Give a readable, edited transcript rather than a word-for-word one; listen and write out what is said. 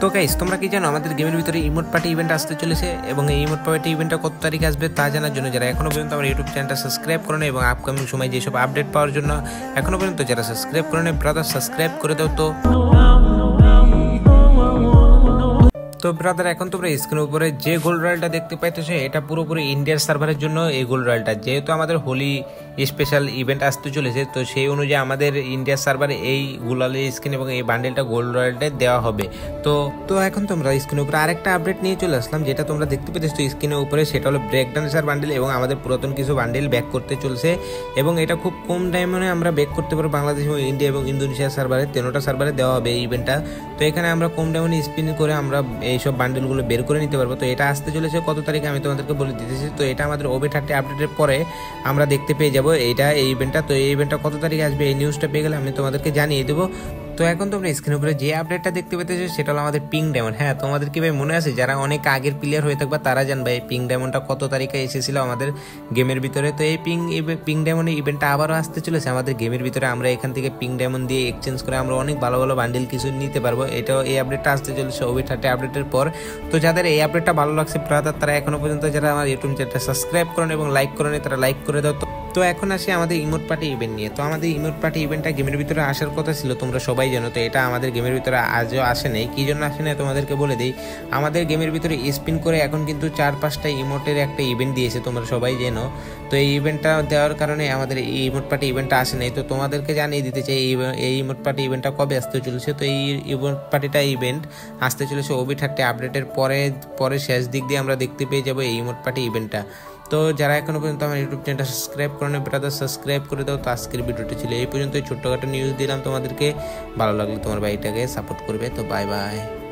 তো গাইস তোমরা কি জানো আমাদের গেমের ভিতরে ইমোট পার্টি ইভেন্ট আসতে চলেছে এবং এই ইমোট পার্টি ইভেন্টটা কত তারিখে আসবে তা জানার জন্য যারা এখনো পর্যন্ত আমার ইউটিউব চ্যানেলটা সাবস্ক্রাইব করে নেই এবং আপকামিং সময় যেসব আপডেট পাওয়ার জন্য এখনো পর্যন্ত যারা সাবস্ক্রাইব করে নেই ব্রাদার সাবস্ক্রাইব করে দাও। তো ব্রাদার এখন তোমরা স্ক্রিনের উপরে যে গোল্ড রয়্যালটা দেখতে পাইতেছো এটা পুরোপুরি ইন্ডিয়ার সার্ভারের জন্য এই গোল্ড রয়্যালটা, যেহেতু আমাদের হোলি স্পেশাল ইভেন্ট আসতে চলেছে তো সেই অনুযায়ী আমাদের ইন্ডিয়ার সার্ভারে এই গুলালের স্কিন এবং এই বান্ডেলটা গোল্ড রয়্যালটা দেওয়া হবে। তো এখন তোমরা স্ক্রিনের উপরে আরেকটা আপডেট নিয়ে চলে আসলাম, যেটা তোমরা দেখতে পেতেছো স্ক্রিনের উপরে, সেটা হলো ব্রেক ডান্সার বান্ডেল এবং আমাদের পুরাতন কিছু বান্ডেল ব্যাক করতে চলছে এবং এটা খুব কম টাইমে আমরা ব্যাক করতে পারবো। বাংলাদেশ এবং ইন্ডিয়া এবং ইন্দোনেশিয়া সার্ভারে তিনটা সার্ভারে দেওয়া হবে এই ইভেন্টটা। তো এখানে আমরা কম টাইমে স্পিন করে আমরা এইসব বান্ডেলগুলো বের করে নিতে পারবো। তো এটা আসতে চলেছে কত তারিখে আমি তোমাদেরকে বলে দিতেছি। তো এটা আমাদের OB30 আপডেটের পরে আমরা দেখতে পেয়ে যাবো এই ইভেন্টটা। তো এই ইভেন্টটা কত তারিখে আসবে এই নিউজটা পেয়ে গেলে আমি তোমাদেরকে জানিয়ে দেবো। তো এখন তোমরা স্ক্রিনের উপরে যে আপডেটটা দেখতে পেতেছো সেটা হলো আমাদের পিঙ্ক ডায়মন্ড। হ্যাঁ, তোমাদের কি ভাই মনে আছে, যারা অনেক আগের প্লেয়ার হয়ে থাকবে তারা জানবে এই পিঙ্ক ডায়মন্ডটা কত তারিখে এসেছিল আমাদের গেমের ভিতরে। তো এই পিঙ্ক ডায়মন্ডের ইভেন্টটা আবারও আসতে চলেছে আমাদের গেমের ভিতরে। আমরা এখান থেকে পিঙ্ক ডায়মন্ড দিয়ে এক্সচেঞ্জ করে আমরা অনেক ভালো ভালো বান্ডেল কিছু নিতে পারবো। এটাও এই আপডেটটা আসতে চলেছে OB30 আপডেটের পর। তো যাদের এই আপডেটটা ভালো লাগছে ব্রাদার, তারা এখনো পর্যন্ত যারা আমার ইউটিউব চ্যানেলটা সাবস্ক্রাইব করেন এবং লাইক করেন তারা লাইক করে দাও। তো এখন আসি আমাদের ইমোট পার্টি ইভেন্ট নিয়ে। তো আমাদের ইমোট পার্টি ইভেন্টটা গেমের ভিতরে আসার কথা ছিল, তোমরা সবাই জানো। তো এটা আমাদের গেমের ভিতরে আজও আসে নাই। কী জন্য আসে নাই তোমাদেরকে বলে দিই। আমাদের গেমের ভিতরে স্পিন করে এখন কিন্তু 4-5টা ইমোটের একটা ইভেন্ট দিয়েছে, তোমরা সবাই জানো। তো এই ইভেন্টটা দেওয়ার কারণে আমাদের এই ইমোট পার্টি ইভেন্টটা আসে নাই। তো তোমাদেরকে জানিয়ে দিতে চাই এই ইমোট পার্টি ইভেন্টটা কবে আসতে চলেছে। তো এই ইমোট পার্টিটা ইভেন্ট আসতে চলেছে OB30 আপডেটের পরে শেষ দিক দিয়ে আমরা দেখতে পেয়ে যাবো এই ইমোট পার্টি ইভেন্টটা। তো যারা এখনো পর্যন্ত আমার ইউটিউব চ্যানেলটা সাবস্ক্রাইব করে নেই ব্রাদার সাবস্ক্রাইব করে দাও। তো আজকের ভিডিওটি ছিল এই পর্যন্ত। ছোট্টখাটো নিউজ দিলাম তোমাদেরকে, ভালো লাগলে তোমার ভাইটাকে সাপোর্ট করবে। তো বাই বাই।